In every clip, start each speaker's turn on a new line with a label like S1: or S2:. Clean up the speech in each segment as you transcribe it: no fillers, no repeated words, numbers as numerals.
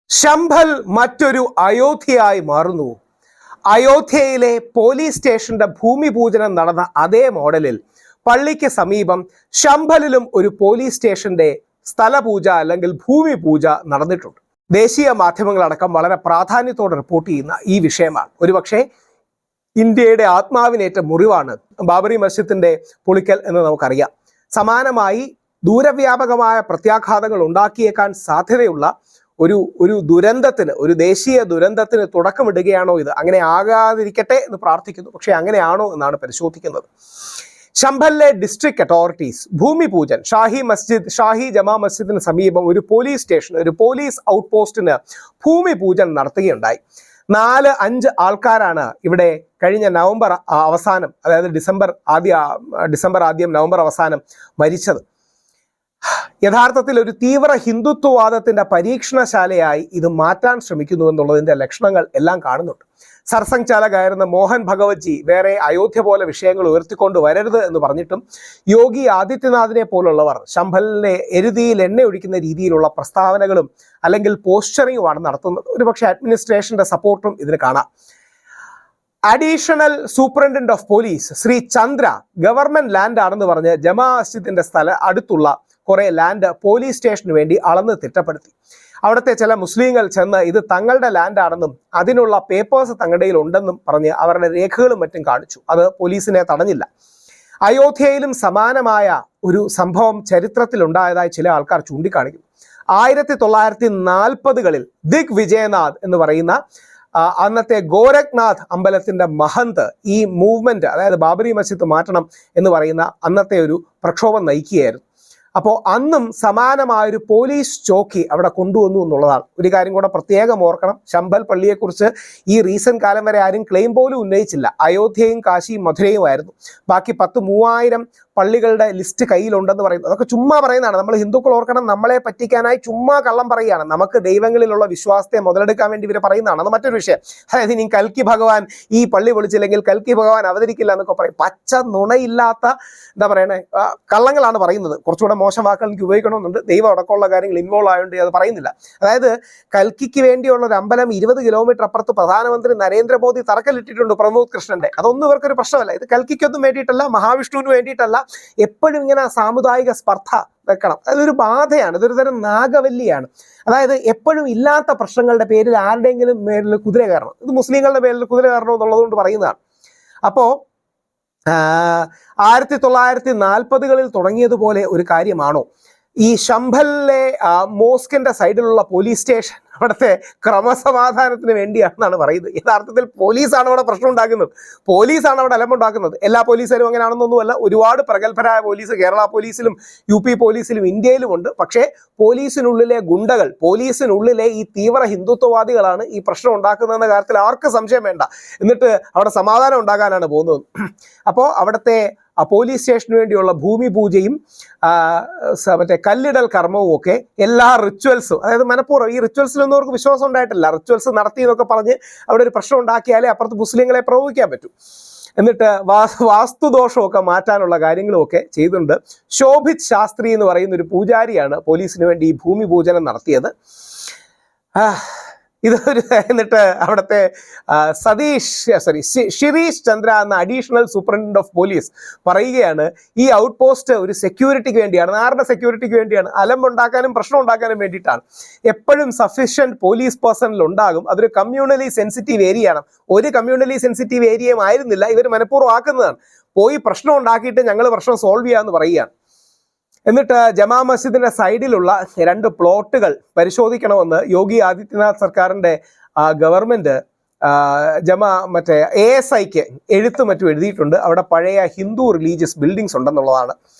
S1: ശംഭൽ മറ്റൊരു അയോധ്യയായി മാറുന്നു. അയോധ്യയിലെ പോലീസ് സ്റ്റേഷന്റെ ഭൂമി പൂജനം നടന്ന അതേ മോഡലിൽ പള്ളിക്ക് സമീപം ശംഭലിലും ഒരു പോലീസ് സ്റ്റേഷന്റെ സ്ഥലപൂജ അല്ലെങ്കിൽ ഭൂമി പൂജ നടന്നിട്ടുണ്ട്. ദേശീയ മാധ്യമങ്ങളടക്കം വളരെ പ്രാധാന്യത്തോടെ റിപ്പോർട്ട് ചെയ്യുന്ന ഈ വിഷയമാണ്. ഒരുപക്ഷെ ഇന്ത്യയുടെ ആത്മാവിനേറ്റ മുറിവാണ് ബാബറി മസ്ജിദിന്റെ പൊളിക്കൽ എന്ന് നമുക്കറിയാം. സമാനമായി ദൂരവ്യാപകമായ പ്രത്യാഘാതങ്ങൾ ഉണ്ടാക്കിയേക്കാൻ സാധ്യതയുള്ള ഒരു ദുരന്തത്തിന്, ഒരു ദേശീയ ദുരന്തത്തിന് തുടക്കമിടുകയാണോ ഇത്? അങ്ങനെ ആകാതിരിക്കട്ടെ എന്ന് പ്രാർത്ഥിക്കുന്നു. പക്ഷെ അങ്ങനെയാണോ എന്നാണ് പരിശോധിക്കുന്നത്. ശംഭലിലെ ഡിസ്ട്രിക്ട് അതോറിറ്റീസ് ഭൂമി പൂജൻ ഷാഹി ജമാ മസ്ജിദിന് സമീപം ഒരു പോലീസ് സ്റ്റേഷൻ, ഒരു പോലീസ് ഔട്ട് പോസ്റ്റിന് ഭൂമി പൂജൻ നടത്തുകയുണ്ടായി. 4-5 ആൾക്കാരാണ് ഇവിടെ കഴിഞ്ഞ നവംബർ അവസാനം, അതായത് ഡിസംബർ ആദ്യം നവംബർ അവസാനം മരിച്ചത്. യഥാർത്ഥത്തിൽ ഒരു തീവ്ര ഹിന്ദുത്വവാദത്തിന്റെ പരീക്ഷണശാലയായി ഇത് മാറ്റാൻ ശ്രമിക്കുന്നു എന്നുള്ളതിന്റെ ലക്ഷണങ്ങൾ എല്ലാം കാണുന്നുണ്ട്. സർസംഘ് ചാലകായിരുന്ന മോഹൻ ഭഗവത്ജി വേറെ അയോധ്യ പോലെ വിഷയങ്ങൾ ഉയർത്തിക്കൊണ്ട് വരരുത് എന്ന് പറഞ്ഞിട്ടും യോഗി ആദിത്യനാഥിനെ പോലുള്ളവർ ശംഭലിനെ എരുതിയിൽ എണ്ണ ഒഴിക്കുന്ന രീതിയിലുള്ള പ്രസ്താവനകളും അല്ലെങ്കിൽ പോസ്ചറിങ്ങുമാണ് നടത്തുന്നത്. ഒരുപക്ഷെ അഡ്മിനിസ്ട്രേഷന്റെ സപ്പോർട്ടും ഇതിന് കാണാം. Additional superintendent of police Shri Chandra government land ആണെന്ന് പറഞ്ഞ് ജമാ മസ്ജിദിന്റെ അടുത്തുള്ള കുറെ ലാൻഡ് പോലീസ് സ്റ്റേഷന് വേണ്ടി അളന്ന് തിട്ടപ്പെടുത്തി. അവിടുത്തെ ചില മുസ്ലിങ്ങൾ ചെന്ന് ഇത് തങ്ങളുടെ ലാൻഡ് ആണെന്നും അതിനുള്ള പേപ്പേഴ്സ് തങ്ങളുടെ കയ്യിൽ ഉണ്ടെന്നും പറഞ്ഞ് അവരുടെ രേഖകളും മറ്റും കാണിച്ചു. അത് പോലീസിനെ തടഞ്ഞില്ല. അയോധ്യയിലും സമാനമായ ഒരു സംഭവം ചരിത്രത്തിലുണ്ടായതായി ചില ആൾക്കാർ ചൂണ്ടിക്കാണിക്കുന്നു. 1940കളിൽ ദിഗ് വിജയനാഥ് എന്ന് പറയുന്ന അന്നത്തെ ഗോരഖ്നാഥ് അമ്പലത്തിന്റെ മഹന്ത് ഈ മൂവ്മെന്റ്, അതായത് ബാബറി മസ്ജിദ് മാറ്റണം എന്ന് പറയുന്ന അന്നത്തെ ഒരു പ്രക്ഷോഭം നയിക്കുകയായിരുന്നു. അപ്പോൾ അന്നും സമാനമായൊരു പോലീസ് ചോക്കി അവിടെ കൊണ്ടുവന്നു എന്നുള്ളതാണ്. ഒരു കാര്യം കൂടെ പ്രത്യേകം ഓർക്കണം. ശംഭൽ പള്ളിയെക്കുറിച്ച് ഈ റീസെന്റ് കാലം വരെ ആരും ക്ലെയിം പോലും ഉന്നയിച്ചില്ല. അയോധ്യയും കാശിയും മധുരയും ആയിരുന്നു. ബാക്കി 10,000-3000 പള്ളികളുടെ ലിസ്റ്റ് കയ്യിലുണ്ടെന്ന് പറയുന്നത് അതൊക്കെ ചുമ്മാ പറയുന്നതാണ്. നമ്മൾ ഹിന്ദുക്കൾ ഓർക്കണം, നമ്മളെ പറ്റിക്കാനായി ചുമ്മാ കള്ളം പറയുകയാണ്. നമുക്ക് ദൈവങ്ങളിലുള്ള വിശ്വാസത്തെ മുതലെടുക്കാൻ വേണ്ടി ഇവർ പറയുന്നതാണ്. അത് മറ്റൊരു വിഷയം. അതായത് ഇനി കൽക്കി ഭഗവാൻ ഈ പള്ളി പൊളിച്ചില്ലെങ്കിൽ കൽക്കി ഭഗവാൻ അവതരിക്കില്ല എന്നൊക്കെ പറയും. പച്ച നുണയില്ലാത്ത എന്താ പറയണേ കള്ളങ്ങളാണ് പറയുന്നത്. കുറച്ചുകൂടെ മോശം വാക്കുകൾ എനിക്ക് ഉപയോഗിക്കണമെന്നുണ്ട്. ദൈവം അടക്കമുള്ള കാര്യങ്ങൾ ഇൻവോൾവ് ആയതുകൊണ്ട് അത് പറയുന്നില്ല. അതായത് കൽക്കിക്ക് വേണ്ടിയുള്ള ഒരു അമ്പലം 20 കിലോമീറ്റർ അപ്പുറത്ത് പ്രധാനമന്ത്രി നരേന്ദ്രമോദി തറക്കല്ലിട്ടിട്ടുണ്ട് പ്രമോദ് കൃഷ്ണന്റെ. അതൊന്നും ഇവർക്കൊരു പ്രശ്നമല്ല. ഇത് കൽക്കിക്കൊന്നും വേണ്ടിയിട്ടല്ല, മഹാവിഷ്ണുവിന് വേണ്ടിയിട്ടല്ല. എപ്പോഴും ഇങ്ങനെ സാമുദായിക സ്പർദ്ധ വെക്കണം. അതൊരു ബാധയാണ്, ഇതൊരു തരം നാഗവല്ലിയാണ്. അതായത് എപ്പോഴും ഇല്ലാത്ത പ്രശ്നങ്ങളുടെ പേരിൽ ആരുടെയെങ്കിലും പേരിൽ കുതിര കയറണം. ഇത് മുസ്ലിങ്ങളുടെ പേരിൽ കുതിര കയറണം എന്നുള്ളത് കൊണ്ട് പറയുന്നതാണ്. അപ്പോൾ 1940കളിൽ തുടങ്ങിയതുപോലെ ഒരു കാര്യമാണോ ഈ ശംഭലിലെ മോസ്കിന്റെ സൈഡിലുള്ള പോലീസ് സ്റ്റേഷൻ? അവിടുത്തെ ക്രമസമാധാനത്തിന് വേണ്ടിയാണെന്നാണ് പറയുന്നത്. യഥാർത്ഥത്തിൽ പോലീസാണ് അവിടെ പ്രശ്നം ഉണ്ടാക്കുന്നത്, പോലീസാണ് അവിടെ അലമ്പുണ്ടാക്കുന്നത്. എല്ലാ പോലീസുകാരും അങ്ങനെയാണെന്നൊന്നുമല്ല. ഒരുപാട് പ്രഗത്ഭരായ പോലീസ് കേരള പോലീസിലും UP പോലീസിലും ഇന്ത്യയിലും ഉണ്ട്. പക്ഷേ പോലീസിനുള്ളിലെ ഗുണ്ടകൾ, പോലീസിനുള്ളിലെ ഈ തീവ്ര ഹിന്ദുത്വവാദികളാണ് ഈ പ്രശ്നം ഉണ്ടാക്കുന്നതെന്ന കാര്യത്തിൽ ആർക്കും സംശയം വേണ്ട. എന്നിട്ട് അവിടെ സമാധാനം ഉണ്ടാകാനാണ് പോകുന്നത്. അപ്പോൾ അവിടുത്തെ പോലീസ് സ്റ്റേഷന് വേണ്ടിയുള്ള ഭൂമി പൂജയും മറ്റേ കല്ലിടൽ കർമ്മവും ഒക്കെ എല്ലാ റിച്വൽസും, അതായത് മനഃപൂർവ്വം ഈ റിച്വൽസിലൊന്നും അവർക്ക് വിശ്വാസം ഉണ്ടായിട്ടില്ല. റിച്വൽസ് നടത്തി എന്നൊക്കെ പറഞ്ഞ് അവിടെ ഒരു പ്രശ്നം ഉണ്ടാക്കിയാലേ അപ്പുറത്ത് മുസ്ലിങ്ങളെ പ്രവചിക്കാൻ പറ്റൂ. എന്നിട്ട് വാസ്തുദോഷമൊക്കെ മാറ്റാനുള്ള കാര്യങ്ങളും ഒക്കെ ചെയ്തിട്ടുണ്ട്. ശോഭിത് ശാസ്ത്രി എന്ന് പറയുന്ന ഒരു പൂജാരിയാണ് പോലീസിന് വേണ്ടി ഈ ഭൂമി പൂജനം നടത്തിയത്. എന്നിട്ട് അവിടുത്തെ ശിരീഷ് ചന്ദ്ര എന്ന അഡീഷണൽ സൂപ്രണ്ടന്റ് ഓഫ് പോലീസ് പറയുകയാണ് ഈ ഔട്ട് പോസ്റ്റ് ഒരു സെക്യൂരിറ്റിക്ക് വേണ്ടിയാണ്. ആരുടെ സെക്യൂരിറ്റിക്ക് വേണ്ടിയാണ്? അലമ്പുണ്ടാക്കാനും പ്രശ്നം ഉണ്ടാക്കാനും വേണ്ടിയിട്ടാണ്. എപ്പോഴും സഫീഷ്യന്റ് പോലീസ് പേഴ്സണൽ ഉണ്ടാകും. അതൊരു കമ്മ്യൂണലി സെൻസിറ്റീവ് ഏരിയയാണ്. ഒരു കമ്മ്യൂണലി സെൻസിറ്റീവ് ഏരിയയും ആയിരുന്നില്ല. ഇവർ മനഃപൂർവ്വം ആക്കുന്നതാണ്. പോയി പ്രശ്നം ഉണ്ടാക്കിയിട്ട് ഞങ്ങൾ പ്രശ്നം സോൾവ് ചെയ്യാമെന്ന് പറയുകയാണ്. എന്നിട്ട് ജമാ മസ്ജിദിന്റെ സൈഡിലുള്ള 2 പ്ലോട്ടുകൾ പരിശോധിക്കണമെന്ന് യോഗി ആദിത്യനാഥ് സർക്കാരിന്റെ ഗവൺമെന്റ് ASIക്ക് എഴുത്തും മറ്റും എഴുതിയിട്ടുണ്ട്. അവിടെ പഴയ ഹിന്ദു റിലീജിയസ് ബിൽഡിങ്സ് ഉണ്ടെന്നുള്ളതാണ്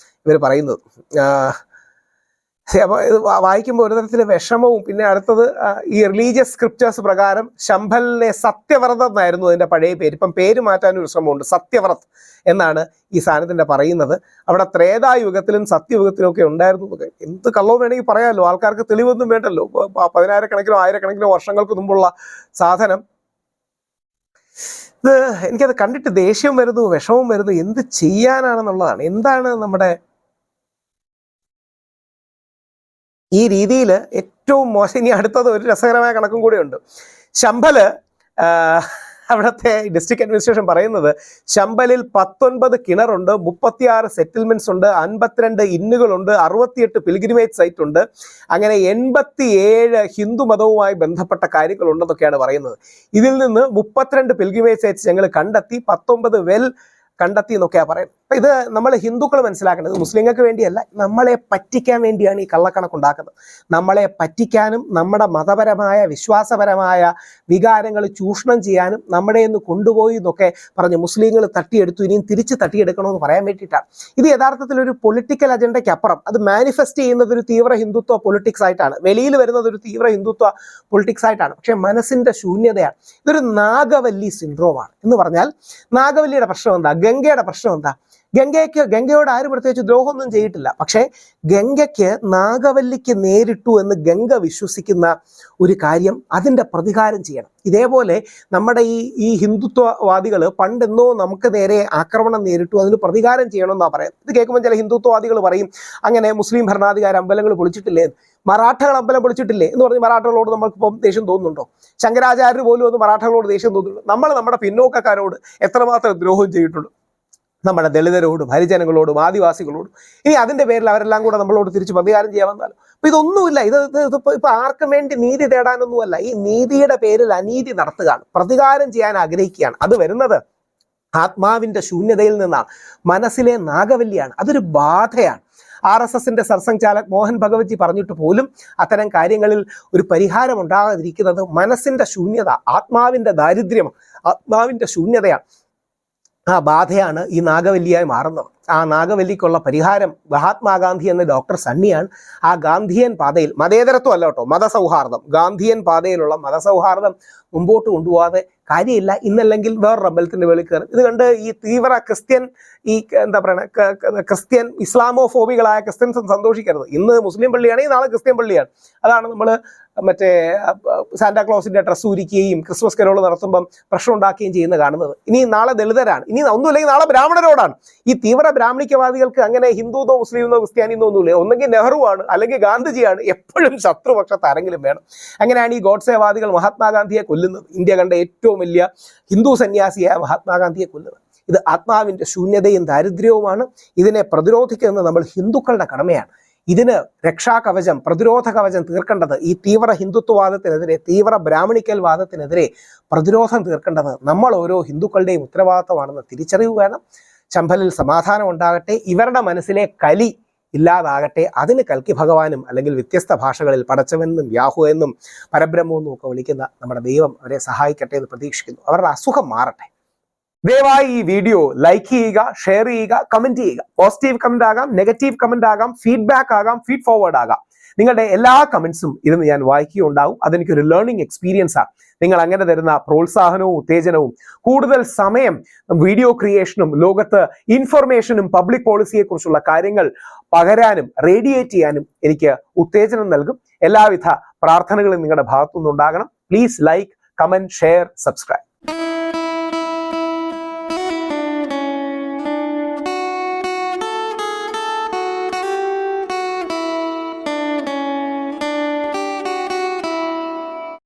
S1: ഇവർ പറയുന്നത്. അപ്പോൾ ഇത് വായിക്കുമ്പോൾ ഒരു തരത്തിൽ വിഷമവും. പിന്നെ അടുത്തത് ഈ റിലീജിയസ് സ്ക്രിപ്റ്റേഴ്സ് പ്രകാരം ശംഭലിനെ സത്യവ്രത് എന്നായിരുന്നു അതിൻ്റെ പഴയ പേര്. ഇപ്പം പേര് മാറ്റാനൊരു ശ്രമമുണ്ട്. സത്യവ്രത് എന്നാണ് ഈ സാധനത്തിൻ്റെ പറയുന്നത്. അവിടെ ത്രേതായുഗത്തിലും സത്യയുഗത്തിലും ഒക്കെ ഉണ്ടായിരുന്നു. എന്ത് കള്ളവും വേണമെങ്കിൽ പറയാമല്ലോ, ആൾക്കാർക്ക് തെളിവൊന്നും വേണ്ടല്ലോ. 10,000-കണക്കിനോ 1000-കണക്കിനോ വർഷങ്ങൾക്ക് മുമ്പുള്ള സാധനം. ഇത് എനിക്കത് കണ്ടിട്ട് ദേഷ്യം വരുന്നു, വിഷമവും വരുന്നു. എന്ത് ചെയ്യാനാണെന്നുള്ളതാണ്. എന്താണ് നമ്മുടെ ഈ രീതിയിൽ ഏറ്റവും മോശം, ഇനി അടുത്തത് ഒരു രസകരമായ കണക്കും കൂടെയുണ്ട്. ശംഭല് അവിടുത്തെ ഡിസ്ട്രിക്ട് അഡ്മിനിസ്ട്രേഷൻ പറയുന്നത് ശംഭലിൽ 19 കിണറുണ്ട്, 36 സെറ്റിൽമെന്റ്സ് ഉണ്ട്, 52 ഇന്നുകളുണ്ട്, 68 പിൽഗ്രിമേജ് സൈറ്റ് ഉണ്ട്, അങ്ങനെ 87 ഹിന്ദു മതവുമായി ബന്ധപ്പെട്ട കാര്യങ്ങളുണ്ടെന്നൊക്കെയാണ് പറയുന്നത്. ഇതിൽ നിന്ന് 32 പിൽഗ്രിമേജ് സൈറ്റ്സ് ഞങ്ങൾ കണ്ടെത്തി, 19 വെൽ കണ്ടെത്തി എന്നൊക്കെയാണ് പറയുന്നത്. അപ്പം ഇത് നമ്മൾ ഹിന്ദുക്കൾ മനസ്സിലാക്കേണ്ടത് മുസ്ലിങ്ങൾക്ക് വേണ്ടിയല്ല, നമ്മളെ പറ്റിക്കാൻ വേണ്ടിയാണ് ഈ കള്ളക്കണക്കുണ്ടാക്കുന്നത്. നമ്മളെ പറ്റിക്കാനും നമ്മുടെ മതപരമായ വിശ്വാസപരമായ വികാരങ്ങൾ ചൂഷണം ചെയ്യാനും നമ്മുടെ നിന്ന് കൊണ്ടുപോയി എന്നൊക്കെ പറഞ്ഞ് മുസ്ലിങ്ങൾ തട്ടിയെടുത്തു, ഇനിയും തിരിച്ച് തട്ടിയെടുക്കണമെന്ന് പറയാൻ വേണ്ടിയിട്ടാണ്. ഇത് യഥാർത്ഥത്തിൽ ഒരു പൊളിറ്റിക്കൽ അജണ്ടയ്ക്ക് അപ്പുറം അത് മാനിഫെസ്റ്റ് ചെയ്യുന്നത് ഒരു തീവ്ര ഹിന്ദുത്വ പൊളിറ്റിക്സ് ആയിട്ടാണ്, വെളിയിൽ വരുന്നത് ഒരു തീവ്ര ഹിന്ദുത്വ പൊളിറ്റിക്സ് ആയിട്ടാണ്. പക്ഷേ മനസ്സിൻ്റെ ശൂന്യതയാണ്. ഇതൊരു നാഗവല്ലി സിൻഡ്രോമാണ്. എന്ന് പറഞ്ഞാൽ നാഗവല്ലിയുടെ പ്രശ്നം എന്താ, ഗംഗയുടെ പ്രശ്നം എന്താ? ഗംഗയോട് ആരും പ്രത്യേകിച്ച് ദ്രോഹമൊന്നും ചെയ്തിട്ടില്ല. പക്ഷേ ഗംഗയ്ക്ക് നാഗവല്ലിക്ക് നേരിട്ടു എന്ന് ഗംഗ വിശ്വസിക്കുന്ന ഒരു കാര്യം, അതിൻ്റെ പ്രതികാരം ചെയ്യണം. ഇതേപോലെ നമ്മുടെ ഈ ഹിന്ദുത്വവാദികൾ പണ്ടെന്നോ നമുക്ക് നേരെ ആക്രമണം നേരിട്ടു, അതിന് പ്രതികാരം ചെയ്യണമെന്നാണ് പറയുന്നത്. ഇത് കേൾക്കുമ്പോൾ ചില ഹിന്ദുത്വവാദികൾ പറയും, അങ്ങനെ മുസ്ലിം ഭരണാധികാരി അമ്പലങ്ങൾ പൊളിച്ചിട്ടില്ലേ, മറാഠകൾ അമ്പലം പൊളിച്ചിട്ടില്ലേ എന്ന് പറഞ്ഞ് മറാഠകളോട് നമുക്കിപ്പം ദേഷ്യം തോന്നുന്നുണ്ടോ? ശങ്കരാചാര്യർ പോലും ഒന്ന് മറാഠകളോട് ദേഷ്യം തോന്നുന്നുണ്ടോ? നമ്മൾ നമ്മുടെ പിന്നോക്കക്കാരോട് എത്രമാത്രം ദ്രോഹം ചെയ്തിട്ടുള്ളൂ, നമ്മുടെ ദളിതരോടും ഹരിജനങ്ങളോടും ആദിവാസികളോടും. ഇനി അതിൻ്റെ പേരിൽ അവരെല്ലാം കൂടെ നമ്മളോട് തിരിച്ച് പ്രതികാരം ചെയ്യാൻ വന്നാലോ? അപ്പോൾ ഇതൊന്നുമില്ല. ഇപ്പൊ ആർക്കും വേണ്ടി നീതി തേടാനൊന്നുമല്ല. ഈ നീതിയുടെ പേരിൽ അനീതി നടത്തുകയാണ്, പ്രതികാരം ചെയ്യാൻ ആഗ്രഹിക്കുകയാണ്. അത് വരുന്നത് ആത്മാവിൻ്റെ ശൂന്യതയിൽ നിന്നാണ്, മനസ്സിലെ നാഗവല്ലിയാണ്. അതൊരു ബാധയാണ്. RSSന്റെ സർസംഘചാലക് മോഹൻ ഭഗവത്ജി പറഞ്ഞിട്ട് പോലും അത്തരം കാര്യങ്ങളിൽ ഒരു പരിഹാരം ഉണ്ടാകാതിരിക്കുന്നത് മനസ്സിൻ്റെ ശൂന്യത, ആത്മാവിൻ്റെ ദാരിദ്ര്യം, ആത്മാവിൻ്റെ ശൂന്യതയാണ്. ആ ബാധയാണ് ഈ നാഗവല്ലിയായി മാറുന്നത്. ആ നാഗവല്ലിക്കുള്ള പരിഹാരം മഹാത്മാഗാന്ധി എന്ന ഡോക്ടർ സണ്ണിയാണ്. ആ ഗാന്ധിയൻ പാതയിൽ, മതേതരത്വം അല്ല കേട്ടോ, മതസൗഹാർദ്ദം, ഗാന്ധിയൻ പാതയിലുള്ള മതസൗഹാർദ്ദം മുമ്പോട്ട് കൊണ്ടുപോകാതെ കാര്യമില്ല. ഇന്നല്ലെങ്കിൽ വേറൊരു അമ്പലത്തിൻ്റെ വെളിയിൽ കയറും. ഇത് കണ്ട് ഈ തീവ്ര ക്രിസ്ത്യൻ, ഈ എന്താ പറയുക, ക്രിസ്ത്യൻ ഇസ്ലാമോഫോബികളായ ക്രിസ്ത്യൻസ് സന്തോഷിക്കരുത്. ഇന്ന് മുസ്ലിം പള്ളിയാണെങ്കിൽ നാളെ ക്രിസ്ത്യൻ പള്ളിയാണ്. അതാണ് നമ്മൾ മറ്റേ സാന്റാക്ലോസിൻ്റെ ഡ്രസ്സ് ഉരിക്കുകയും ക്രിസ്മസ് കരോൾ നടത്തുമ്പം പ്രശ്നം ഉണ്ടാക്കുകയും ചെയ്യുന്ന കാണുന്നത്. ഇനി നാളെ ദളിതരാണ്, ഇനി ഒന്നുമില്ലെങ്കിൽ നാളെ ബ്രാഹ്മണരോടാണ്. ഈ തീവ്ര ബ്രാഹ്മണികവാദികൾക്ക് അങ്ങനെ ഹിന്ദുവെന്നോ മുസ്ലിമെന്നോ ക്രിസ്ത്യാനിന്നോ ഒന്നുമില്ല. ഒന്നെങ്കിൽ നെഹ്റുവാണ്, അല്ലെങ്കിൽ ഗാന്ധിജിയാണ്. എപ്പോഴും ശത്രുപക്ഷത്ത് ആരെങ്കിലും വേണം. അങ്ങനെയാണ് ഈ ഗോഡ്സേവാദികൾ മഹാത്മാഗാന്ധിയെ കൊല്ലുന്നത്. ഇന്ത്യ കണ്ട ഏറ്റവും വലിയ ഹിന്ദു സന്യാസിയായ മഹാത്മാഗാന്ധിയെ കൊല്ലുന്നത്. ഇത് ആത്മാവിൻ്റെ ശൂന്യതയും ദാരിദ്ര്യവുമാണ്. ഇതിനെ പ്രതിരോധിക്കുന്നത് നമ്മൾ ഹിന്ദുക്കളുടെ കടമയാണ്. ഇതിന് രക്ഷാകവചം, പ്രതിരോധ കവചം തീർക്കേണ്ടത്, ഈ തീവ്ര ഹിന്ദുത്വവാദത്തിനെതിരെ, തീവ്ര ബ്രാഹ്മണിക്കൽ വാദത്തിനെതിരെ പ്രതിരോധം തീർക്കേണ്ടത് നമ്മൾ ഓരോ ഹിന്ദുക്കളുടെയും ഉത്തരവാദിത്തമാണെന്ന് തിരിച്ചറിവ് വേണം. ശംഭലിൽ സമാധാനം ഉണ്ടാകട്ടെ, ഇവരുടെ മനസ്സിലെ കലി ഇല്ലാതാകട്ടെ. അതിന് കൽക്കി ഭഗവാനും അല്ലെങ്കിൽ വ്യത്യസ്ത ഭാഷകളിൽ പടച്ചവെന്നും യാഹു എന്നും പരബ്രഹ്മമെന്നും ഒക്കെ വിളിക്കുന്ന നമ്മുടെ ദൈവം അവരെ സഹായിക്കട്ടെ എന്ന് പ്രതീക്ഷിക്കുന്നു. അവരുടെ അസുഖം മാറട്ടെ. ദയവായി ഈ വീഡിയോ ലൈക്ക് ചെയ്യുക, ഷെയർ ചെയ്യുക, കമന്റ് ചെയ്യുക. പോസിറ്റീവ് കമന്റ് ആകാം, നെഗറ്റീവ് കമന്റ് ആകാം, ഫീഡ്ബാക്ക് ആകാം, ഫീഡ് ഫോർവേഡ് ആകാം. നിങ്ങളുടെ എല്ലാ കമന്റ്സും ഇരുന്ന് ഞാൻ വായിക്കുകയുണ്ടാവും. അതെനിക്കൊരു ലേണിംഗ് എക്സ്പീരിയൻസ് ആണ്. നിങ്ങൾ അങ്ങനെ തരുന്ന പ്രോത്സാഹനവും ഉത്തേജനവും കൂടുതൽ സമയം വീഡിയോ ക്രിയേഷനും ലോകത്ത് ഇൻഫർമേഷനും പബ്ലിക് പോളിസിയെ കുറിച്ചുള്ള കാര്യങ്ങൾ പകരാനും റേഡിയേറ്റ് ചെയ്യാനും എനിക്ക് ഉത്തേജനം നൽകും. എല്ലാവിധ പ്രാർത്ഥനകളും നിങ്ങളുടെ ഭാഗത്തുനിന്നുണ്ടാകണം. Please like, comment, share, subscribe.